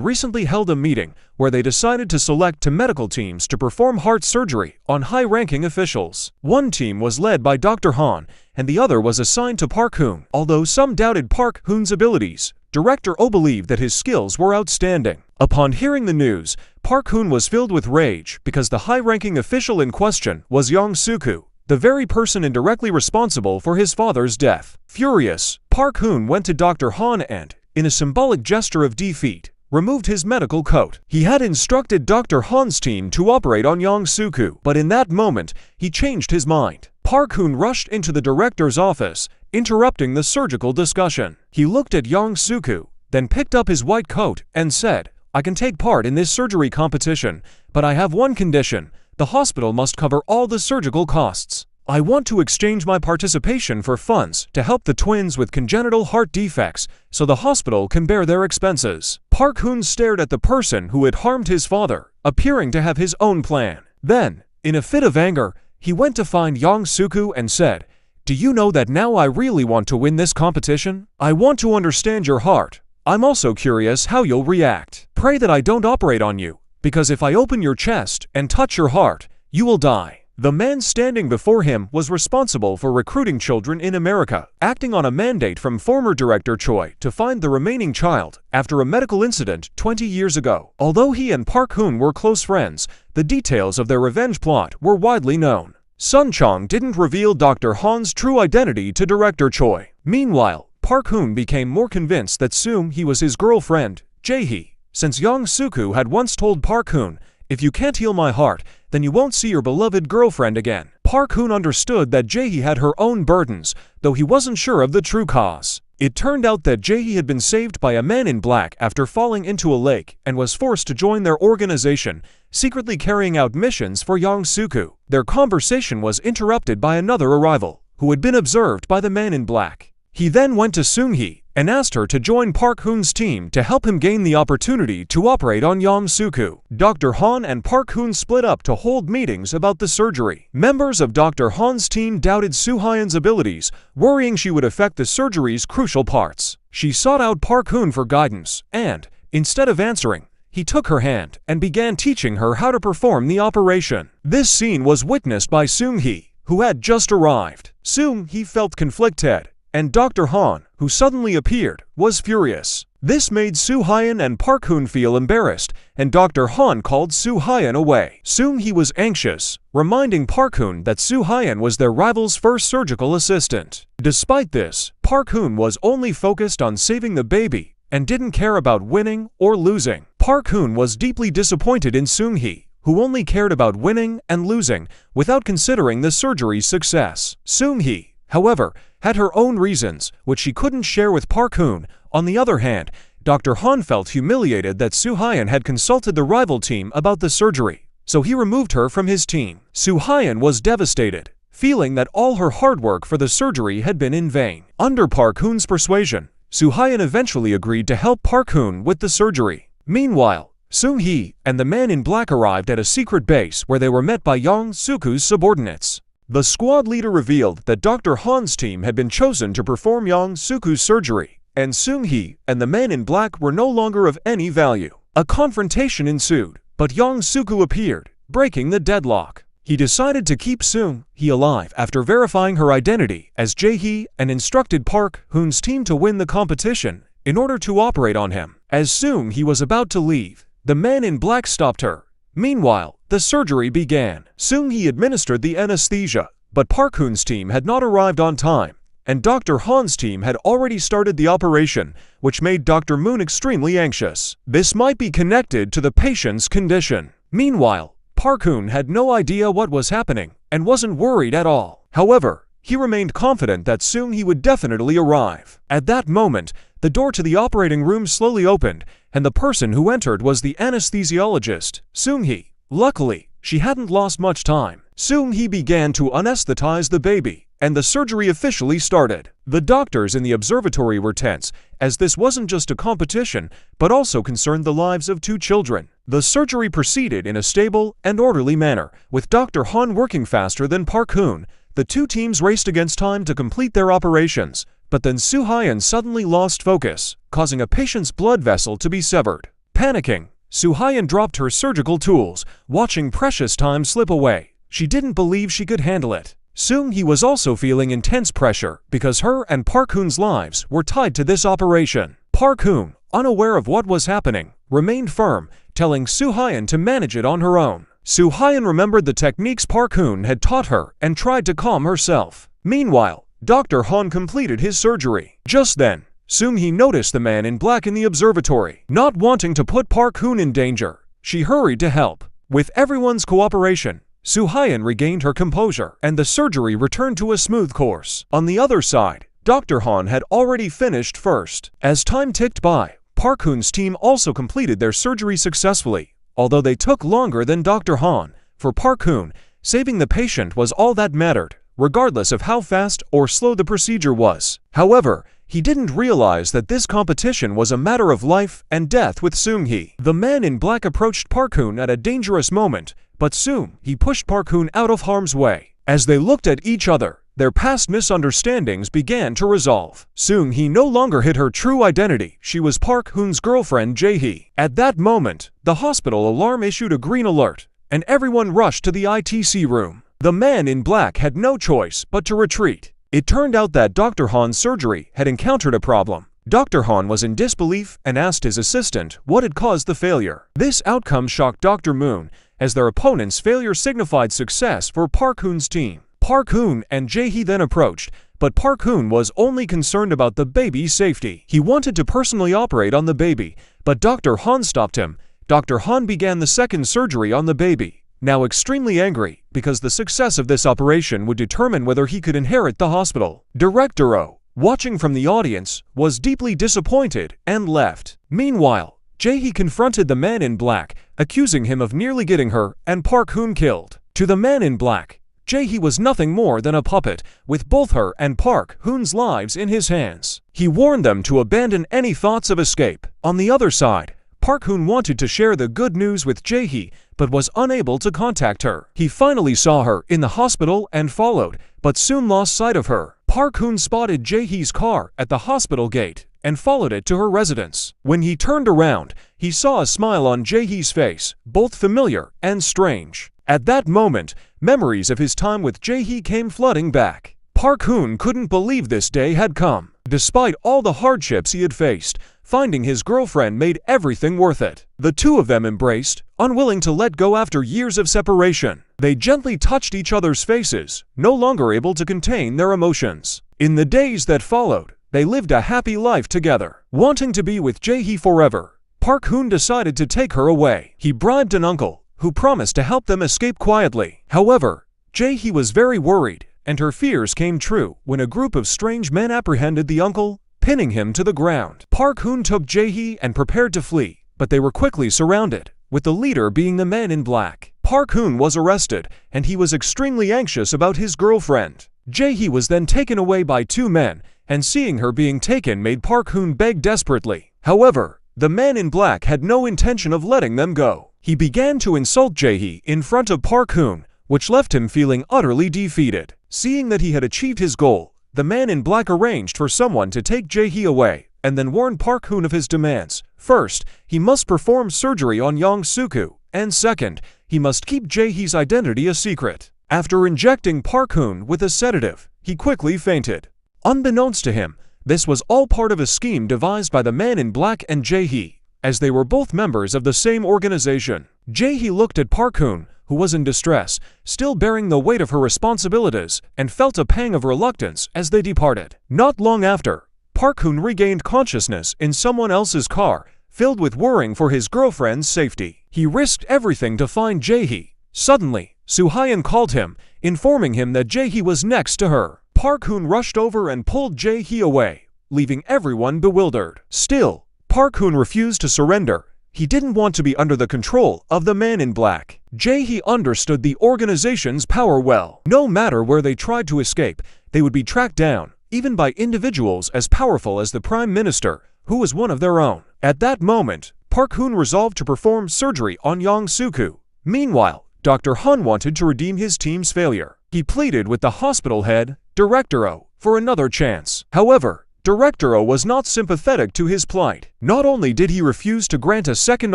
recently held a meeting where they decided to select two medical teams to perform heart surgery on high-ranking officials. One team was led by Dr. Han, and the other was assigned to Park Hun. Although some doubted Park Hun's abilities, Director Oh believed that his skills were outstanding. Upon hearing the news, Park Hun was filled with rage because the high-ranking official in question was Yang Soo-koo, the very person indirectly responsible for his father's death. Furious, Park Hun went to Dr. Han and, in a symbolic gesture of defeat, removed his medical coat. He had instructed Dr. Han's team to operate on Yang Soo-koo, but in that moment, he changed his mind. Park Hun rushed into the director's office, interrupting the surgical discussion. He looked at Yang Soo-koo, then picked up his white coat and said, "I can take part in this surgery competition, but I have one condition. The hospital must cover all the surgical costs. I want to exchange my participation for funds to help the twins with congenital heart defects so the hospital can bear their expenses." Park Hun stared at the person who had harmed his father, appearing to have his own plan. Then, in a fit of anger, he went to find Yang Soo-koo and said, "Do you know that now I really want to win this competition? I want to understand your heart. I'm also curious how you'll react. Pray that I don't operate on you, because if I open your chest and touch your heart, you will die." The man standing before him was responsible for recruiting children in America, acting on a mandate from former Director Choi to find the remaining child after a medical incident 20 years ago. Although he and Park Hun were close friends, the details of their revenge plot were widely known. Sun Chong didn't reveal Dr. Han's true identity to Director Choi. Meanwhile, Park Hun became more convinced that Soon-hee was his girlfriend, Jae-hee, since Yang Soo-koo had once told Park Hun, "If you can't heal my heart, then you won't see your beloved girlfriend again." Park Hun understood that Jae-hee had her own burdens, though he wasn't sure of the true cause. It turned out that Jae-hee had been saved by a man in black after falling into a lake and was forced to join their organization, secretly carrying out missions for Yang Soo-koo. Their conversation was interrupted by another arrival, who had been observed by the man in black. He then went to Soon-hee and asked her to join Park Hun's team to help him gain the opportunity to operate on Yang Soo-koo. Dr. Han and Park Hun split up to hold meetings about the surgery. Members of Dr. Han's team doubted Soo-hyun's abilities, worrying she would affect the surgery's crucial parts. She sought out Park Hun for guidance, and, instead of answering, he took her hand and began teaching her how to perform the operation. This scene was witnessed by Soon-hee, who had just arrived. Soon-hee felt conflicted, and Dr. Han, who suddenly appeared, was furious. This made Soo-hyun and Park Hun feel embarrassed, and Dr. Han called Soo-hyun away. Soon he was anxious, reminding Park Hun that Soo-hyun was their rival's first surgical assistant. Despite this, Park Hun was only focused on saving the baby and didn't care about winning or losing. Park Hun was deeply disappointed in Soon-hee, who only cared about winning and losing without considering the surgery's success. Soon-hee, however, had her own reasons, which she couldn't share with Park Hun. On the other hand, Dr. Han felt humiliated that Soo-hyun had consulted the rival team about the surgery, so he removed her from his team. Soo-hyun was devastated, feeling that all her hard work for the surgery had been in vain. Under Park Hun's persuasion, Soo-hyun eventually agreed to help Park Hun with the surgery. Meanwhile, Seung-hee and the man in black arrived at a secret base where they were met by Young Suk-woo's subordinates. The squad leader revealed that Dr. Han's team had been chosen to perform Young Suk-woo's surgery, and Seung-hee and the man in black were no longer of any value. A confrontation ensued, but Young Suk-woo appeared, breaking the deadlock. He decided to keep Seung-hee alive after verifying her identity as Jae-hee and instructed Park Hun's team to win the competition in order to operate on him. As Seung-hee was about to leave, the man in black stopped her. Meanwhile, the surgery began. Seung-hee administered the anesthesia, but Park Hun's team had not arrived on time, and Dr. Han's team had already started the operation, which made Dr. Moon extremely anxious. This might be connected to the patient's condition. Meanwhile, Park Hun had no idea what was happening and wasn't worried at all. However, he remained confident that soon he would definitely arrive. At that moment, the door to the operating room slowly opened, and the person who entered was the anesthesiologist, Seung-hee. Luckily, she hadn't lost much time. Seung-hee began to anesthetize the baby, and the surgery officially started. The doctors in the observatory were tense, as this wasn't just a competition, but also concerned the lives of 2 children. The surgery proceeded in a stable and orderly manner, with Dr. Han working faster than Park Hun. The 2 teams raced against time to complete their operations, but then Soo-hyun suddenly lost focus, causing a patient's blood vessel to be severed. Panicking, Soo-hyun dropped her surgical tools, watching precious time slip away. She didn't believe she could handle it. Seung-hee was also feeling intense pressure because her and Park Hun's lives were tied to this operation. Park Hun, unaware of what was happening, remained firm, telling Soo-hyun to manage it on her own. Soo-hyun remembered the techniques Park Hun had taught her and tried to calm herself. Meanwhile, Dr. Han completed his surgery. Just then, Seung-hee noticed the man in black in the observatory. Not wanting to put Park Hun in danger, she hurried to help. With everyone's cooperation, Soo-hyun regained her composure, and the surgery returned to a smooth course. On the other side, Dr. Han had already finished first. As time ticked by, Park Hun's team also completed their surgery successfully, although they took longer than Dr. Han. For Park Hun, saving the patient was all that mattered, regardless of how fast or slow the procedure was. However, he didn't realize that this competition was a matter of life and death with Seung-hee. The man in black approached Park Hun at a dangerous moment, but soon he pushed Park Hun out of harm's way. As they looked at each other, their past misunderstandings began to resolve. Seung-hee no longer hid her true identity. She was Park Hun's girlfriend Jae-hee. At that moment, the hospital alarm issued a green alert, and everyone rushed to the ITC room. The man in black had no choice but to retreat. It turned out that Dr. Han's surgery had encountered a problem. Dr. Han was in disbelief and asked his assistant what had caused the failure. This outcome shocked Dr. Moon, as their opponent's failure signified success for Park Hun's team. Park Hun and Jae-hee then approached, but Park Hun was only concerned about the baby's safety. He wanted to personally operate on the baby, but Dr. Han stopped him. Dr. Han began the second surgery on the baby, now extremely angry because the success of this operation would determine whether he could inherit the hospital. Director Oh, watching from the audience, was deeply disappointed and left. Meanwhile, Jae-hee confronted the man in black, accusing him of nearly getting her and Park Hun killed. To the man in black, Jae-hee was nothing more than a puppet, with both her and Park Hun's lives in his hands. He warned them to abandon any thoughts of escape. On the other side, Park Hun wanted to share the good news with Jae-hee, but was unable to contact her. He finally saw her in the hospital and followed, but soon lost sight of her. Park Hun spotted Jae-hee's car at the hospital gate and followed it to her residence. When he turned around, he saw a smile on Jae-hee's face, both familiar and strange. At that moment, memories of his time with Jae-hee came flooding back. Park Hun couldn't believe this day had come. Despite all the hardships he had faced, finding his girlfriend made everything worth it. The two of them embraced, unwilling to let go after years of separation. They gently touched each other's faces, no longer able to contain their emotions. In the days that followed, they lived a happy life together. Wanting to be with Jae-hee forever, Park Hun decided to take her away. He bribed an uncle, who promised to help them escape quietly. However, Jae-hee was very worried, and her fears came true when a group of strange men apprehended the uncle, pinning him to the ground. Park Hun took Jae-hee and prepared to flee, but they were quickly surrounded, with the leader being the man in black. Park Hun was arrested, and he was extremely anxious about his girlfriend. Jae-hee was then taken away by 2 men, and seeing her being taken made Park Hun beg desperately. However, the man in black had no intention of letting them go. He began to insult Jae-hee in front of Park Hun, which left him feeling utterly defeated. Seeing that he had achieved his goal, the man in black arranged for someone to take Jae-hee away, and then warned Park Hun of his demands. First, he must perform surgery on Young-suk, and second, he must keep Jae-hee's identity a secret. After injecting Park Hun with a sedative, he quickly fainted. Unbeknownst to him, this was all part of a scheme devised by the man in black and Jae-hee, as they were both members of the same organization. Jae-hee looked at Park Hun, who was in distress, still bearing the weight of her responsibilities, and felt a pang of reluctance as they departed. Not long after, Park Hun regained consciousness in someone else's car, filled with worrying for his girlfriend's safety. He risked everything to find Jae-hee. Suddenly, Soo-hyun called him, informing him that Jae-hee was next to her. Park Hun rushed over and pulled Jae-hee away, leaving everyone bewildered. Still, Park Hun refused to surrender. He didn't want to be under the control of the man in black. Jae-hee understood the organization's power well. No matter where they tried to escape, they would be tracked down, even by individuals as powerful as the Prime Minister, who was one of their own. At that moment, Park Hun resolved to perform surgery on Young-suk. Meanwhile, Dr. Hun wanted to redeem his team's failure. He pleaded with the hospital head, Director Oh, for another chance. However, Director Oh was not sympathetic to his plight. Not only did he refuse to grant a second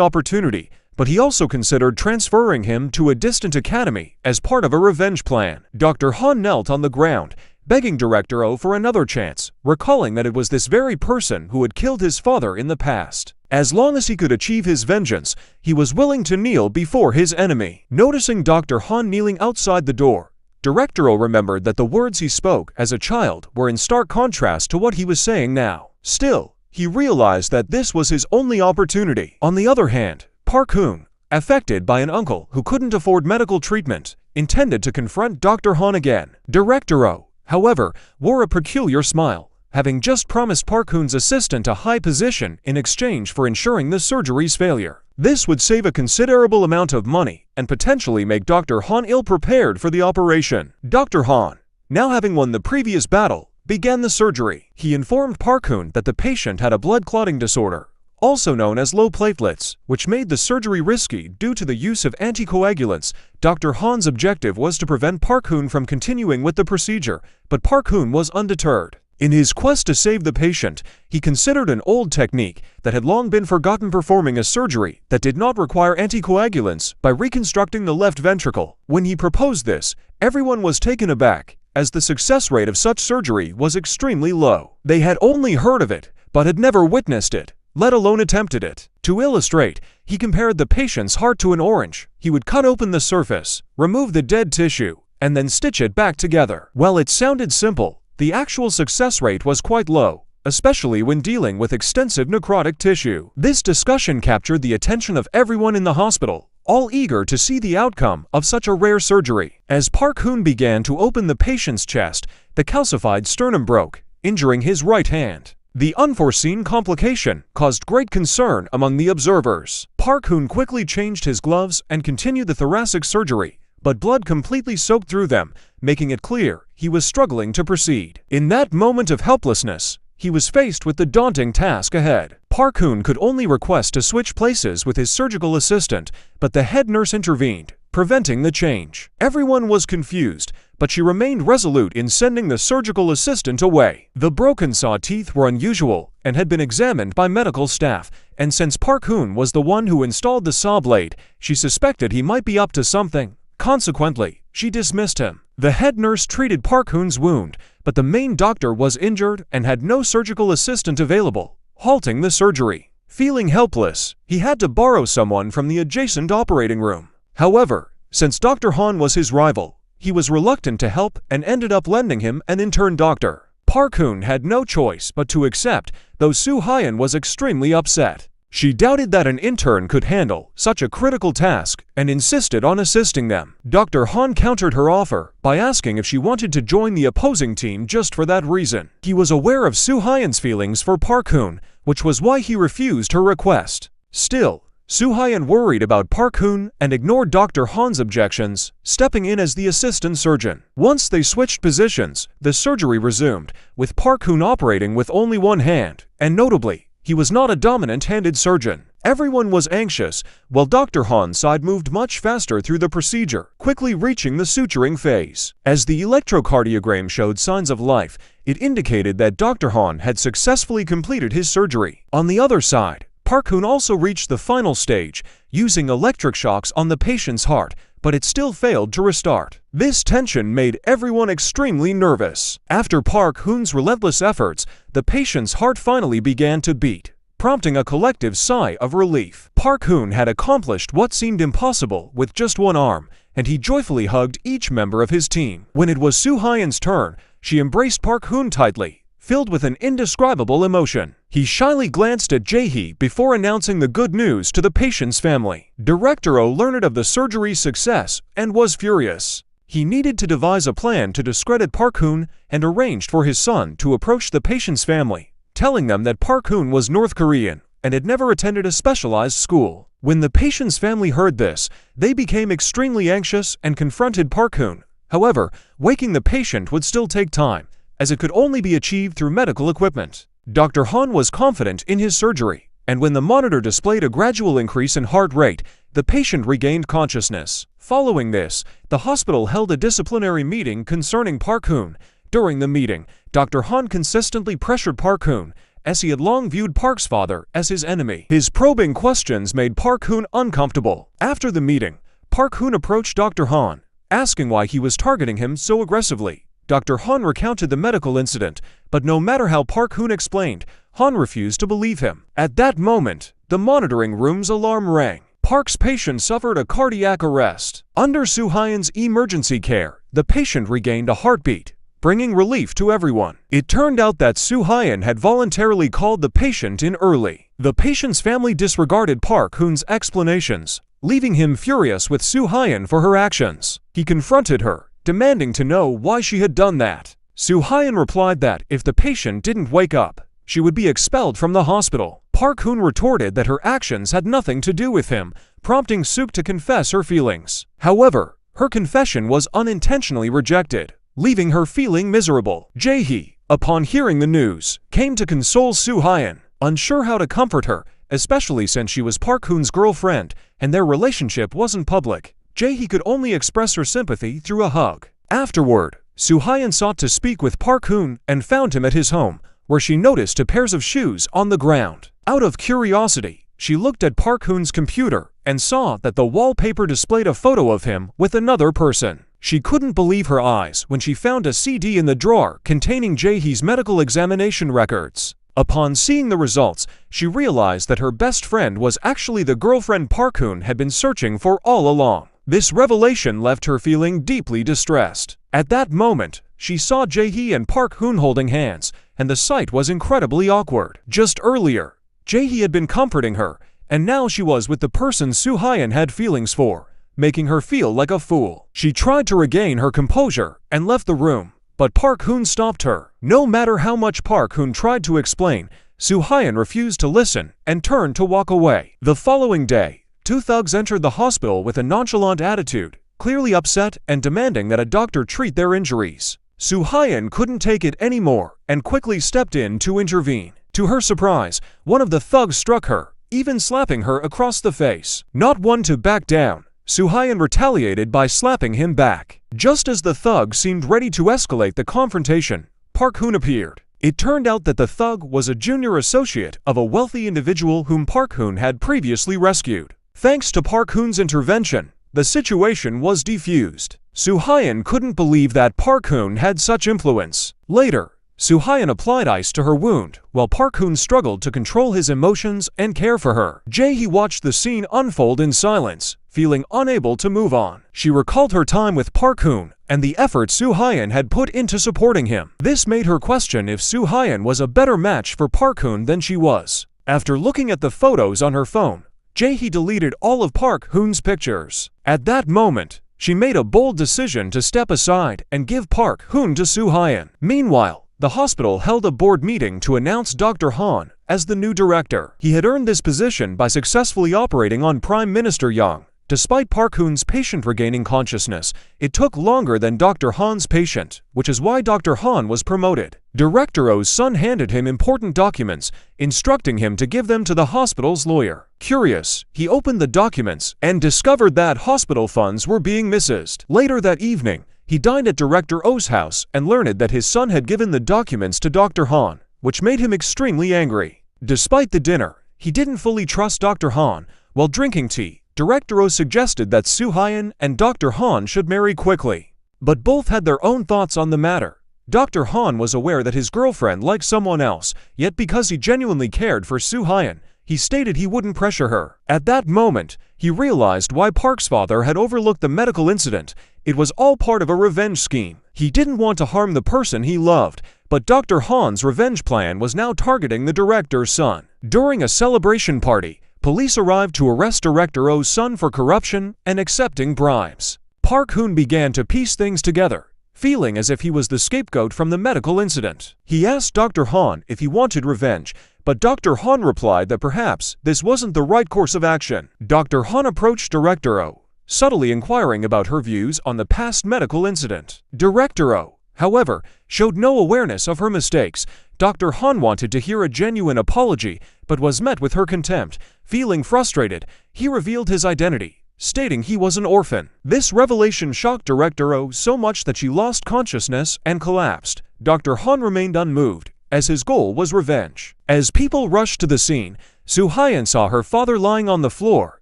opportunity, but he also considered transferring him to a distant academy as part of a revenge plan. Dr. Hun knelt on the ground, begging Director Oh for another chance, recalling that it was this very person who had killed his father in the past. As long as he could achieve his vengeance, he was willing to kneel before his enemy. Noticing Dr. Hun kneeling outside the door, Director Oh remembered that the words he spoke as a child were in stark contrast to what he was saying now. Still, he realized that this was his only opportunity. On the other hand, Park Hun, affected by an uncle who couldn't afford medical treatment, intended to confront Dr. Han again. Director Oh, however, wore a peculiar smile, having just promised Park Hun's assistant a high position in exchange for ensuring the surgery's failure. This would save a considerable amount of money and potentially make Dr. Han ill-prepared for the operation. Dr. Han, now having won the previous battle, began the surgery. He informed Park Hun that the patient had a blood clotting disorder, also known as low platelets, which made the surgery risky due to the use of anticoagulants. Dr. Han's objective was to prevent Park Hun from continuing with the procedure, but Park Hun was undeterred. In his quest to save the patient, he considered an old technique that had long been forgotten, performing a surgery that did not require anticoagulants by reconstructing the left ventricle. When he proposed this, everyone was taken aback, as the success rate of such surgery was extremely low. They had only heard of it, but had never witnessed it, let alone attempted it. To illustrate, he compared the patient's heart to an orange. He would cut open the surface, remove the dead tissue, and then stitch it back together. While it sounded simple, the actual success rate was quite low, especially when dealing with extensive necrotic tissue. This discussion captured the attention of everyone in the hospital, all eager to see the outcome of such a rare surgery. As Park Hun began to open the patient's chest, the calcified sternum broke, injuring his right hand. The unforeseen complication caused great concern among the observers. Park Hun quickly changed his gloves and continued the thoracic surgery, but blood completely soaked through them, making it clear he was struggling to proceed. In that moment of helplessness, he was faced with the daunting task ahead. Park Hun could only request to switch places with his surgical assistant, but the head nurse intervened, preventing the change. Everyone was confused, but she remained resolute in sending the surgical assistant away. The broken saw teeth were unusual and had been examined by medical staff, and since Park Hun was the one who installed the saw blade, she suspected he might be up to something. Consequently, she dismissed him. The head nurse treated Park Hun's wound, but the main doctor was injured and had no surgical assistant available, halting the surgery. Feeling helpless, he had to borrow someone from the adjacent operating room. However, since Dr. Han was his rival, he was reluctant to help and ended up lending him an intern doctor. Park Hun had no choice but to accept, though Soo-hyun was extremely upset. She doubted that an intern could handle such a critical task and insisted on assisting them. Dr. Han countered her offer by asking if she wanted to join the opposing team just for that reason. He was aware of Soo-hyun's feelings for Park Hun, which was why he refused her request. Still, Soo-hyun worried about Park Hun and ignored Dr. Han's objections, stepping in as the assistant surgeon. Once they switched positions, the surgery resumed, with Park Hun operating with only one hand, and notably, he was not a dominant-handed surgeon. Everyone was anxious, while Dr. Han's side moved much faster through the procedure, quickly reaching the suturing phase. As the electrocardiogram showed signs of life, it indicated that Dr. Han had successfully completed his surgery. On the other side, Park Hun also reached the final stage, using electric shocks on the patient's heart, but it still failed to restart. This tension made everyone extremely nervous. After Park Hun's relentless efforts, the patient's heart finally began to beat, prompting a collective sigh of relief. Park Hun had accomplished what seemed impossible with just one arm, and he joyfully hugged each member of his team. When it was Soo-hyun's turn, she embraced Park Hun tightly, filled with an indescribable emotion. He shyly glanced at Jae-hee before announcing the good news to the patient's family. Director Oh learned of the surgery's success and was furious. He needed to devise a plan to discredit Park Hun and arranged for his son to approach the patient's family, telling them that Park Hun was North Korean and had never attended a specialized school. When the patient's family heard this, they became extremely anxious and confronted Park Hun. However, waking the patient would still take time, as it could only be achieved through medical equipment. Dr. Han was confident in his surgery, and when the monitor displayed a gradual increase in heart rate, the patient regained consciousness. Following this, the hospital held a disciplinary meeting concerning Park Hun. During the meeting, Dr. Han consistently pressured Park Hun, as he had long viewed Park's father as his enemy. His probing questions made Park Hun uncomfortable. After the meeting, Park Hun approached Dr. Han, asking why he was targeting him so aggressively. Dr. Han recounted the medical incident, but no matter how Park Hun explained, Han refused to believe him. At that moment, the monitoring room's alarm rang. Park's patient suffered a cardiac arrest. Under Soo-hyun's emergency care, the patient regained a heartbeat, bringing relief to everyone. It turned out that Soo-hyun had voluntarily called the patient in early. The patient's family disregarded Park Hun's explanations, leaving him furious with Soo-hyun for her actions. He confronted her, demanding to know why she had done that. Soo-hyun replied that if the patient didn't wake up, she would be expelled from the hospital. Park Hun retorted that her actions had nothing to do with him, prompting Sook to confess her feelings. However, her confession was unintentionally rejected, leaving her feeling miserable. Jae-hee, upon hearing the news, came to console Soo-hyun, unsure how to comfort her, especially since she was Park Hun's girlfriend and their relationship wasn't public. Jae-hee could only express her sympathy through a hug. Afterward, Soo-hyun sought to speak with Park Hun and found him at his home, where she noticed 2 pairs of shoes on the ground. Out of curiosity, she looked at Park Hun's computer and saw that the wallpaper displayed a photo of him with another person. She couldn't believe her eyes when she found a CD in the drawer containing Jae-hee's medical examination records. Upon seeing the results, she realized that her best friend was actually the girlfriend Park Hun had been searching for all along. This revelation left her feeling deeply distressed. At that moment, she saw Jae-hee and Park Hun holding hands, and the sight was incredibly awkward. Just earlier, Jae-hee had been comforting her, and now she was with the person Soo-hyun had feelings for, making her feel like a fool. She tried to regain her composure and left the room, but Park Hun stopped her. No matter how much Park Hun tried to explain, Soo-hyun refused to listen and turned to walk away. The following day, 2 thugs entered the hospital with a nonchalant attitude, clearly upset and demanding that a doctor treat their injuries. Soo-hyun couldn't take it anymore and quickly stepped in to intervene. To her surprise, one of the thugs struck her, even slapping her across the face. Not one to back down, Soo-hyun retaliated by slapping him back. Just as the thug seemed ready to escalate the confrontation, Park Hun appeared. It turned out that the thug was a junior associate of a wealthy individual whom Park Hun had previously rescued. Thanks to Park Hun's intervention, the situation was defused. Soo-hyun couldn't believe that Park Hun had such influence. Later, Soo-hyun applied ice to her wound, while Park Hun struggled to control his emotions and care for her. Jae-hee watched the scene unfold in silence, feeling unable to move on. She recalled her time with Park Hun and the effort Soo-hyun had put into supporting him. This made her question if Soo-hyun was a better match for Park Hun than she was. After looking at the photos on her phone, Jae-hee deleted all of Park Hun's pictures. At that moment, she made a bold decision to step aside and give Park Hun to Soo-hyun. Meanwhile, the hospital held a board meeting to announce Dr. Han as the new director. He had earned this position by successfully operating on Prime Minister Yang. Despite Park Hun's patient regaining consciousness, it took longer than Dr. Han's patient, which is why Dr. Han was promoted. Director Oh's son handed him important documents, instructing him to give them to the hospital's lawyer. Curious, he opened the documents and discovered that hospital funds were being misused. Later that evening, he dined at Director Oh's house and learned that his son had given the documents to Dr. Han, which made him extremely angry. Despite the dinner, he didn't fully trust Dr. Han. While drinking tea, Director Oh suggested that Soo-hyun and Dr. Han should marry quickly. But both had their own thoughts on the matter. Dr. Han was aware that his girlfriend liked someone else, yet because he genuinely cared for Soo-hyun, he stated he wouldn't pressure her. At that moment, he realized why Park's father had overlooked the medical incident. It was all part of a revenge scheme. He didn't want to harm the person he loved, but Dr. Han's revenge plan was now targeting the director's son. During a celebration party, police arrived to arrest Director Oh's son for corruption and accepting bribes. Park Hun began to piece things together, feeling as if he was the scapegoat from the medical incident. He asked Dr. Han if he wanted revenge, but Dr. Han replied that perhaps this wasn't the right course of action. Dr. Han approached Director Oh, subtly inquiring about her views on the past medical incident. Director Oh, however, showed no awareness of her mistakes. Dr. Han wanted to hear a genuine apology, but was met with her contempt. Feeling frustrated, he revealed his identity, stating he was an orphan. This revelation shocked Director Oh so much that she lost consciousness and collapsed. Dr. Han remained unmoved, as his goal was revenge. As people rushed to the scene, Soo-hyun saw her father lying on the floor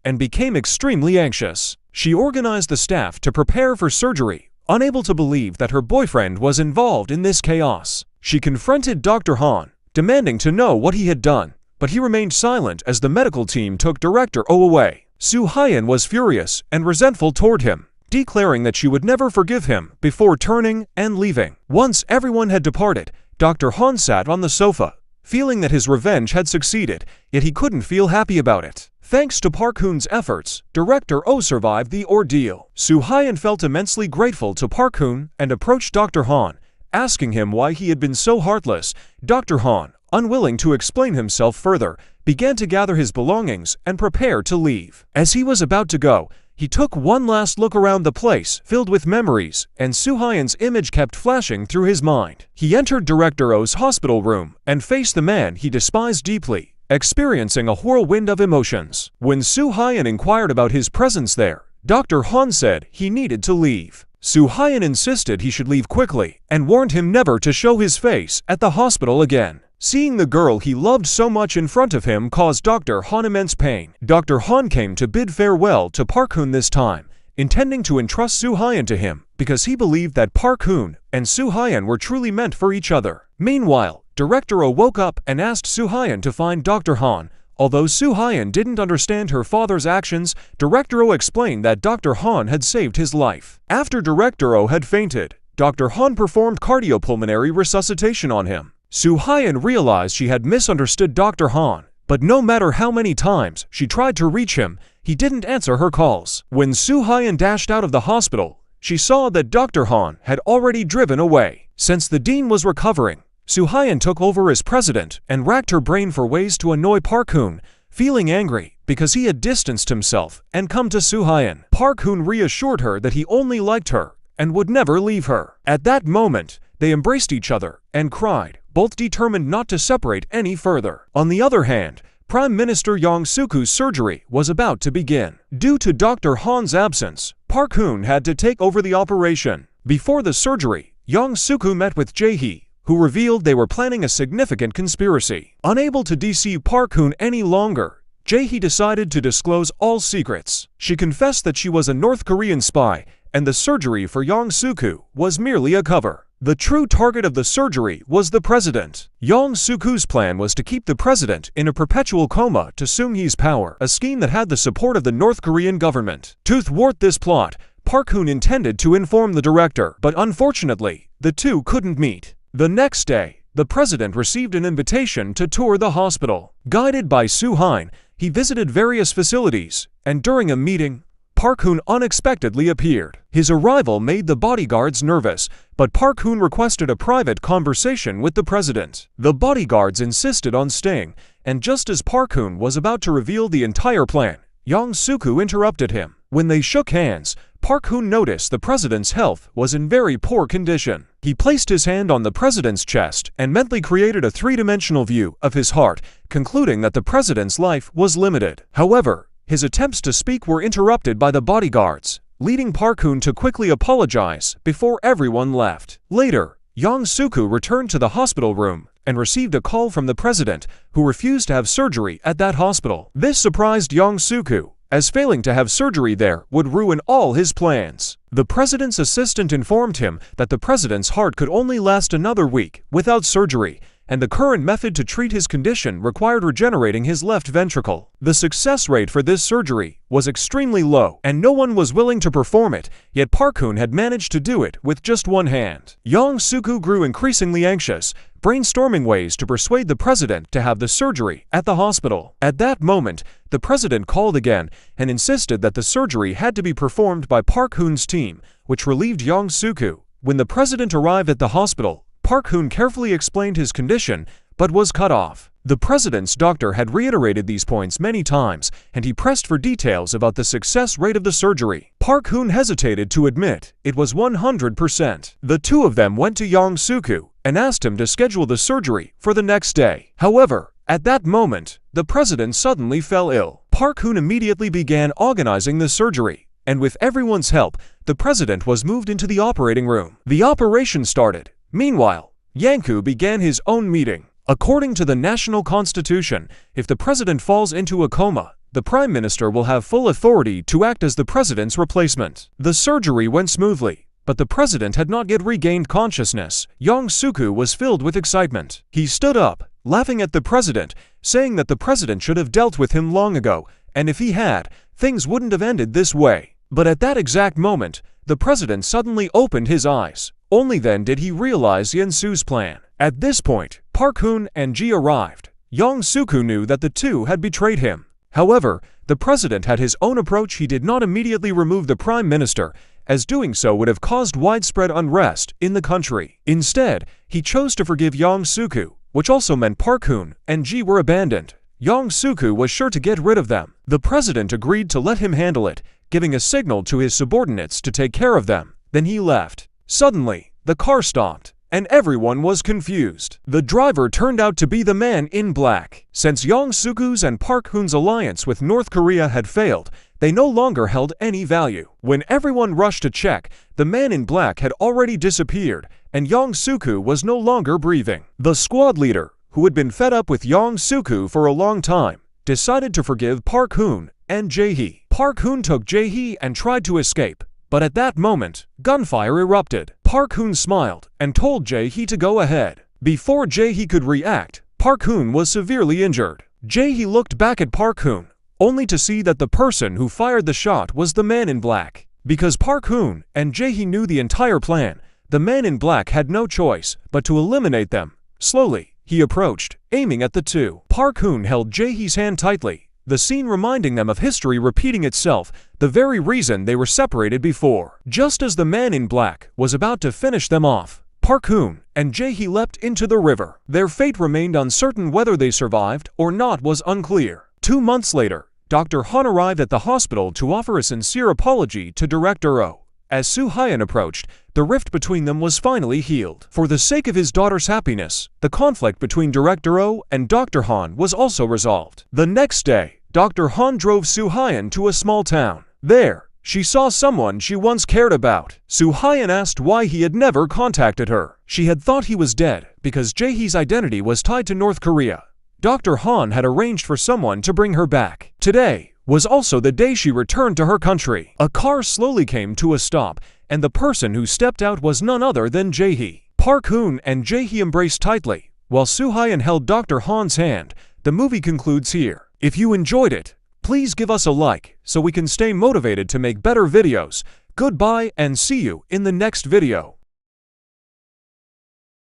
and became extremely anxious. She organized the staff to prepare for surgery, unable to believe that her boyfriend was involved in this chaos. She confronted Dr. Han, demanding to know what he had done, but he remained silent as the medical team took Director Oh away. Soo-hyun was furious and resentful toward him, declaring that she would never forgive him before turning and leaving. Once everyone had departed, Dr. Han sat on the sofa, feeling that his revenge had succeeded, yet he couldn't feel happy about it. Thanks to Park Hun's efforts, Director Oh survived the ordeal. Soo-hyun felt immensely grateful to Park Hun and approached Dr. Han, asking him why he had been so heartless. Dr. Han, unwilling to explain himself further, began to gather his belongings and prepare to leave. As he was about to go, he took one last look around the place, filled with memories, and Soo-hyun's image kept flashing through his mind. He entered Director Oh's hospital room and faced the man he despised deeply, experiencing a whirlwind of emotions. When Soo-hyun inquired about his presence there, Dr. Han said he needed to leave. Soo-hyun insisted he should leave quickly and warned him never to show his face at the hospital again. Seeing the girl he loved so much in front of him caused Dr. Han immense pain. Dr. Han came to bid farewell to Park Hun this time, intending to entrust Soo-hyun to him because he believed that Park Hun and Soo-hyun were truly meant for each other. Meanwhile, Director Oh woke up and asked Soo-hyun to find Dr. Han. Although Soo-hyun didn't understand her father's actions, Director Oh explained that Dr. Han had saved his life. After Director Oh had fainted, Dr. Han performed cardiopulmonary resuscitation on him. Soo-hyun realized she had misunderstood Dr. Han, but no matter how many times she tried to reach him, he didn't answer her calls. When Soo-hyun dashed out of the hospital, she saw that Dr. Han had already driven away. Since the dean was recovering, Soo-hyun took over as president and racked her brain for ways to annoy Park Hun, feeling angry because he had distanced himself and come to Soo-hyun. Park Hun reassured her that he only liked her and would never leave her. At that moment, they embraced each other and cried, both determined not to separate any further. On the other hand, Prime Minister Yang Soo-ku's surgery was about to begin. Due to Dr. Han's absence, Park Hun had to take over the operation. Before the surgery, Yang Soo-ku met with Jae-hee, who revealed they were planning a significant conspiracy. Unable to deceive Park Hun any longer, Jae-hee decided to disclose all secrets. She confessed that she was a North Korean spy, and the surgery for Yang Soo-ku was merely a cover. The true target of the surgery was the president. Yang Soo-ku's plan was to keep the president in a perpetual coma to Seung-hee's power, a scheme that had the support of the North Korean government. To thwart this plot, Park Hun intended to inform the director, but unfortunately, the two couldn't meet. The next day, the president received an invitation to tour the hospital. Guided by Soo-hyun, he visited various facilities, and during a meeting, Park Hun unexpectedly appeared. His arrival made the bodyguards nervous, but Park Hun requested a private conversation with the president. The bodyguards insisted on staying, and just as Park Hun was about to reveal the entire plan, Yang Soo-koo interrupted him. When they shook hands, Park Hun noticed the president's health was in very poor condition. He placed his hand on the president's chest and mentally created a three-dimensional view of his heart, concluding that the president's life was limited. However, his attempts to speak were interrupted by the bodyguards, leading Park Hun to quickly apologize before everyone left. Later, Yang Soo-koo returned to the hospital room and received a call from the president, who refused to have surgery at that hospital. This surprised Yang Soo-koo, as failing to have surgery there would ruin all his plans. The president's assistant informed him that the president's heart could only last another week without surgery, and the current method to treat his condition required regenerating his left ventricle. The success rate for this surgery was extremely low, and no one was willing to perform it, yet Park Hun had managed to do it with just one hand. Yang Soo-koo grew increasingly anxious, brainstorming ways to persuade the president to have the surgery at the hospital. At that moment, the president called again and insisted that the surgery had to be performed by Park Hun's team, which relieved Yang Soo-koo. When the president arrived at the hospital, Park Hun carefully explained his condition, but was cut off. The president's doctor had reiterated these points many times, and he pressed for details about the success rate of the surgery. Park Hun hesitated to admit it was 100%. The two of them went to Yang Soo-koo and asked him to schedule the surgery for the next day. However, at that moment, the president suddenly fell ill. Park Hun immediately began organizing the surgery, and with everyone's help, the president was moved into the operating room. The operation started. Meanwhile, Yang began his own meeting. According to the national constitution, if the president falls into a coma, the prime minister will have full authority to act as the president's replacement. The surgery went smoothly, but the president had not yet regained consciousness. Yang Soo-koo was filled with excitement. He stood up, laughing at the president, saying that the president should have dealt with him long ago, and if he had, things wouldn't have ended this way. But at that exact moment, the president suddenly opened his eyes. Only then did he realize Yang Soo's plan. At this point, Park Hun and Jae-hee arrived. Yang Soo-koo knew that the two had betrayed him. However, the president had his own approach. He did not immediately remove the prime minister, as doing so would have caused widespread unrest in the country. Instead, he chose to forgive Yang Soo-koo, which also meant Park Hun and Jae-hee were abandoned. Yang Soo-koo was sure to get rid of them. The president agreed to let him handle it, giving a signal to his subordinates to take care of them. Then he left. Suddenly, the car stopped, and everyone was confused. The driver turned out to be the man in black. Since Yang Soo-koo's and Park Hun's alliance with North Korea had failed, they no longer held any value. When everyone rushed to check, the man in black had already disappeared, and Yang Soo-koo was no longer breathing. The squad leader, who had been fed up with Yang Soo-koo for a long time, decided to forgive Park Hun and Jae-hee. Park Hun took Jae-hee and tried to escape, but at that moment, gunfire erupted. Park Hun smiled and told Jae-hee to go ahead. Before Jae-hee could react, Park Hun was severely injured. Jae-hee looked back at Park Hun, only to see that the person who fired the shot was the man in black. Because Park Hun and Jae-hee knew the entire plan, the man in black had no choice but to eliminate them. Slowly, he approached, aiming at the two. Park Hun held Jae-hee's hand tightly, the scene reminding them of history repeating itself, the very reason they were separated before. Just as the man in black was about to finish them off, Park Hun and Jae-hee leapt into the river. Their fate remained uncertain. Whether they survived or not was unclear. 2 months later, Dr. Han arrived at the hospital to offer a sincere apology to Director Oh. As Soo-hyun approached, the rift between them was finally healed. For the sake of his daughter's happiness, the conflict between Director Oh and Dr. Han was also resolved. The next day, Dr. Han drove Soo-hyun to a small town. There, she saw someone she once cared about. Soo-hyun asked why he had never contacted her. She had thought he was dead because Jae-hee's identity was tied to North Korea. Dr. Han had arranged for someone to bring her back. Today was also the day she returned to her country. A car slowly came to a stop, and the person who stepped out was none other than Jae-hee. Park Hun and Jae-hee embraced tightly, while Soo-hyun held Dr. Han's hand. The movie concludes here. If you enjoyed it, please give us a like so we can stay motivated to make better videos. Goodbye and see you in the next video.